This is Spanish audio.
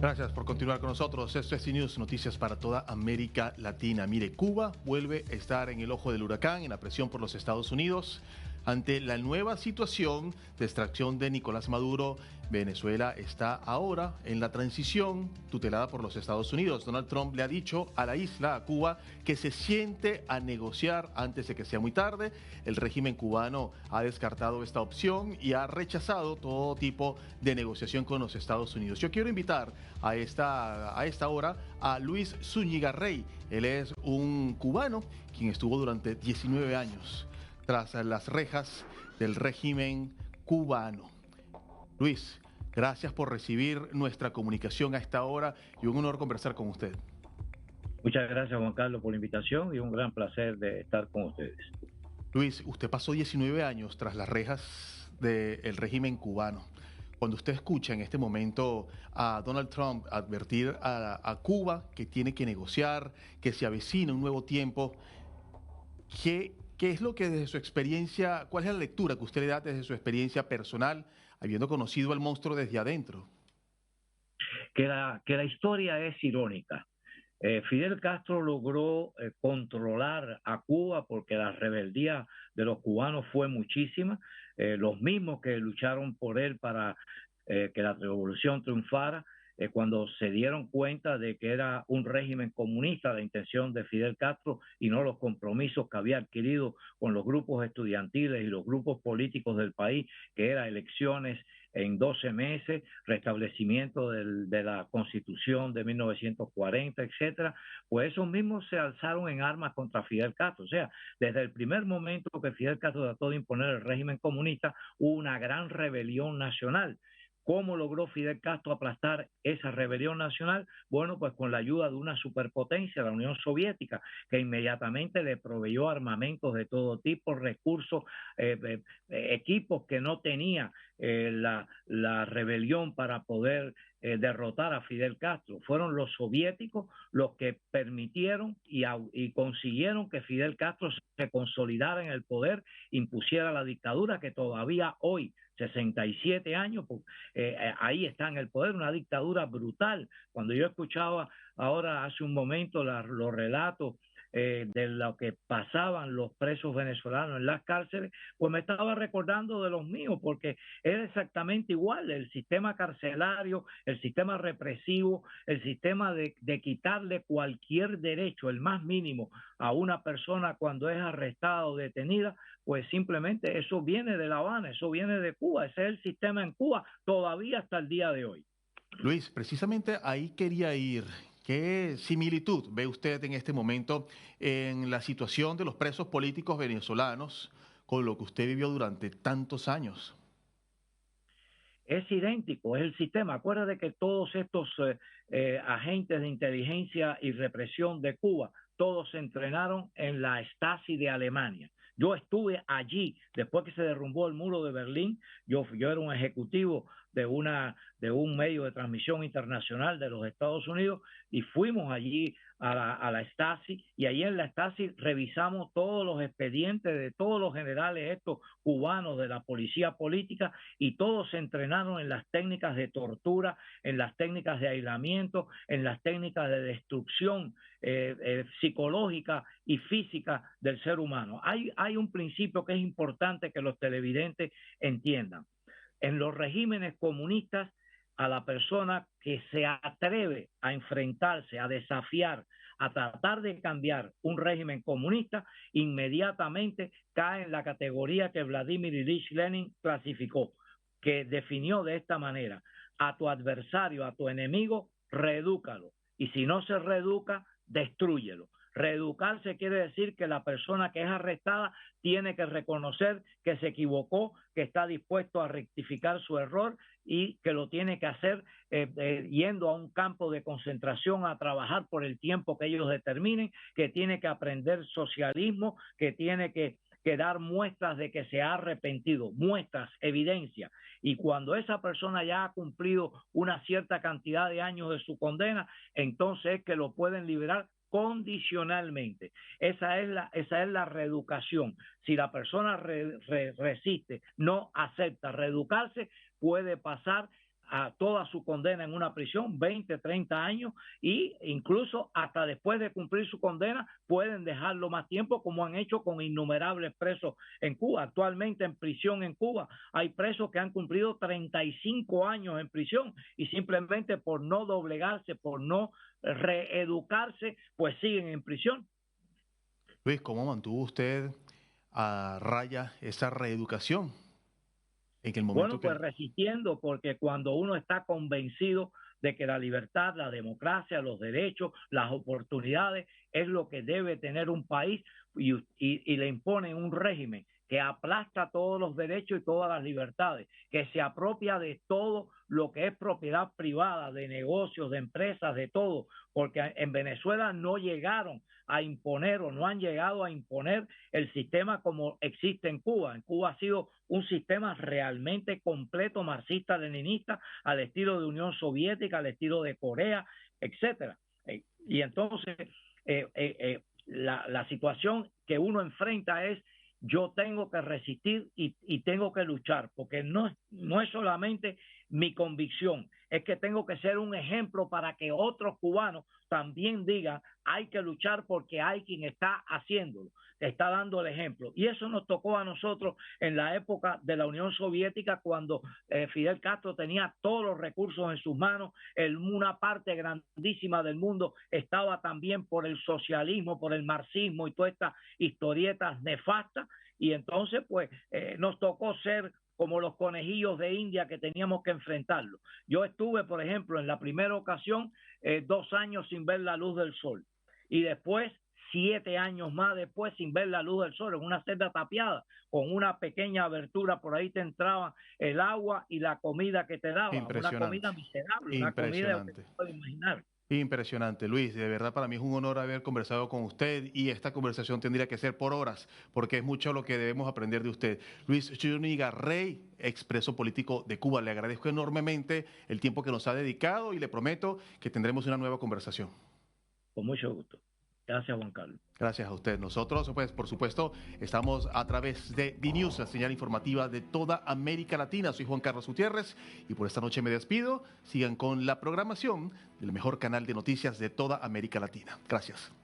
Gracias por continuar con nosotros. Esto es CNews, noticias para toda América Latina. Mire, Cuba vuelve a estar en el ojo del huracán, en la presión por los Estados Unidos. Ante la nueva situación de extracción de Nicolás Maduro, Venezuela está ahora en la transición tutelada por los Estados Unidos. Donald Trump le ha dicho a la isla, a Cuba, que se siente a negociar antes de que sea muy tarde. El régimen cubano ha descartado esta opción y ha rechazado todo tipo de negociación con los Estados Unidos. Yo quiero invitar a esta hora a Luis Zúñiga Rey. Él es un cubano quien estuvo durante 19 años tras las rejas del régimen cubano. Luis, gracias por recibir nuestra comunicación a esta hora y un honor conversar con usted. Muchas gracias, Juan Carlos, por la invitación y un gran placer de estar con ustedes. Luis, usted pasó 19 años tras las rejas del régimen cubano. Cuando usted escucha en este momento a Donald Trump advertir a Cuba que tiene que negociar, que se avecina un nuevo tiempo, ¿qué es lo que desde su experiencia, cuál es la lectura que usted le da desde su experiencia personal, habiendo conocido al monstruo desde adentro? Que la historia es irónica. Fidel Castro logró controlar a Cuba porque la rebeldía de los cubanos fue muchísima. Los mismos que lucharon por él para que la revolución triunfara, cuando se dieron cuenta de que era un régimen comunista la intención de Fidel Castro y no los compromisos que había adquirido con los grupos estudiantiles y los grupos políticos del país, que eran elecciones en 12 meses, restablecimiento de la Constitución de 1940, etcétera, pues esos mismos se alzaron en armas contra Fidel Castro. O sea, desde el primer momento que Fidel Castro trató de imponer el régimen comunista, hubo una gran rebelión nacional. ¿Cómo logró Fidel Castro aplastar esa rebelión nacional? Bueno, pues con la ayuda de una superpotencia, la Unión Soviética, que inmediatamente le proveyó armamentos de todo tipo, recursos, equipos que no tenía la rebelión para poder derrotar a Fidel Castro. Fueron los soviéticos los que permitieron y consiguieron que Fidel Castro se consolidara en el poder, impusiera la dictadura que todavía hoy, 67 años, pues, ahí está en el poder, una dictadura brutal. Cuando yo escuchaba ahora hace un momento los relatos de lo que pasaban los presos venezolanos en las cárceles, pues me estaba recordando de los míos, porque era exactamente igual, el sistema carcelario, el sistema represivo, el sistema de quitarle cualquier derecho, el más mínimo, a una persona cuando es arrestada o detenida, pues simplemente eso viene de La Habana, eso viene de Cuba, ese es el sistema en Cuba todavía hasta el día de hoy. Luis, precisamente ahí quería ir. ¿Qué similitud ve usted en este momento en la situación de los presos políticos venezolanos con lo que usted vivió durante tantos años? Es idéntico, es el sistema. Acuérdate que todos estos agentes de inteligencia y represión de Cuba, todos se entrenaron en la Stasi de Alemania. Yo estuve allí después que se derrumbó el muro de Berlín. Yo era un ejecutivo de un medio de transmisión internacional de los Estados Unidos y fuimos allí a la Stasi, y allí en la Stasi revisamos todos los expedientes de todos los generales estos cubanos de la policía política, y todos se entrenaron en las técnicas de tortura, en las técnicas de aislamiento, en las técnicas de destrucción psicológica y física del ser humano. Hay un principio que es importante que los televidentes entiendan. En los regímenes comunistas, a la persona que se atreve a enfrentarse, a desafiar, a tratar de cambiar un régimen comunista, inmediatamente cae en la categoría que Vladimir Ilich Lenin clasificó, que definió de esta manera: a tu adversario, a tu enemigo, reedúcalo, y si no se reeduca, destrúyelo. Reeducarse quiere decir que la persona que es arrestada tiene que reconocer que se equivocó, que está dispuesto a rectificar su error y que lo tiene que hacer yendo a un campo de concentración a trabajar por el tiempo que ellos determinen, que tiene que aprender socialismo, que tiene que dar muestras de que se ha arrepentido, muestras, evidencia. Y cuando esa persona ya ha cumplido una cierta cantidad de años de su condena, entonces es que lo pueden liberar condicionalmente. Esa es la reeducación. Si la persona resiste, no acepta reeducarse, puede pasar a toda su condena en una prisión, 20, 30 años, y incluso hasta después de cumplir su condena pueden dejarlo más tiempo, como han hecho con innumerables presos en Cuba. Actualmente en prisión en Cuba hay presos que han cumplido 35 años en prisión y simplemente por no doblegarse, por no reeducarse, pues siguen en prisión. Luis, ¿cómo mantuvo usted a raya esa reeducación en el momento Bueno, que... pues resistiendo, porque cuando uno está convencido de que la libertad, la democracia, los derechos, las oportunidades es lo que debe tener un país y le imponen un régimen que aplasta todos los derechos y todas las libertades, que se apropia de todo lo que es propiedad privada, de negocios, de empresas, de todo, porque en Venezuela no llegaron a imponer o no han llegado a imponer el sistema como existe en Cuba. En Cuba ha sido un sistema realmente completo marxista-leninista al estilo de Unión Soviética, al estilo de Corea, etcétera. Y entonces la situación que uno enfrenta es yo tengo que resistir y tengo que luchar, porque no es solamente mi convicción, es que tengo que ser un ejemplo para que otros cubanos también digan hay que luchar porque hay quien está haciéndolo, está dando el ejemplo. Y eso nos tocó a nosotros en la época de la Unión Soviética, cuando Fidel Castro tenía todos los recursos en sus manos, una parte grandísima del mundo estaba también por el socialismo, por el marxismo y todas estas historietas nefastas, y entonces pues nos tocó ser como los conejillos de India que teníamos que enfrentarlo. Yo estuve, por ejemplo, en la primera ocasión 2 años sin ver la luz del sol, y después 7 años más después sin ver la luz del sol, en una celda tapiada, con una pequeña abertura, por ahí te entraba el agua y la comida que te daban, una comida Impresionante, miserable, una comida que impresionante. no puedes imaginar. Impresionante, Luis. De verdad para mí es un honor haber conversado con usted y esta conversación tendría que ser por horas porque es mucho lo que debemos aprender de usted. Luis Zúñiga Rey, expreso político de Cuba, le agradezco enormemente el tiempo que nos ha dedicado y le prometo que tendremos una nueva conversación. Con mucho gusto. Gracias, Juan Carlos. Gracias a usted. Nosotros, pues, por supuesto, estamos a través de DNews, la señal informativa de toda América Latina. Soy Juan Carlos Gutiérrez y por esta noche me despido. Sigan con la programación del mejor canal de noticias de toda América Latina. Gracias.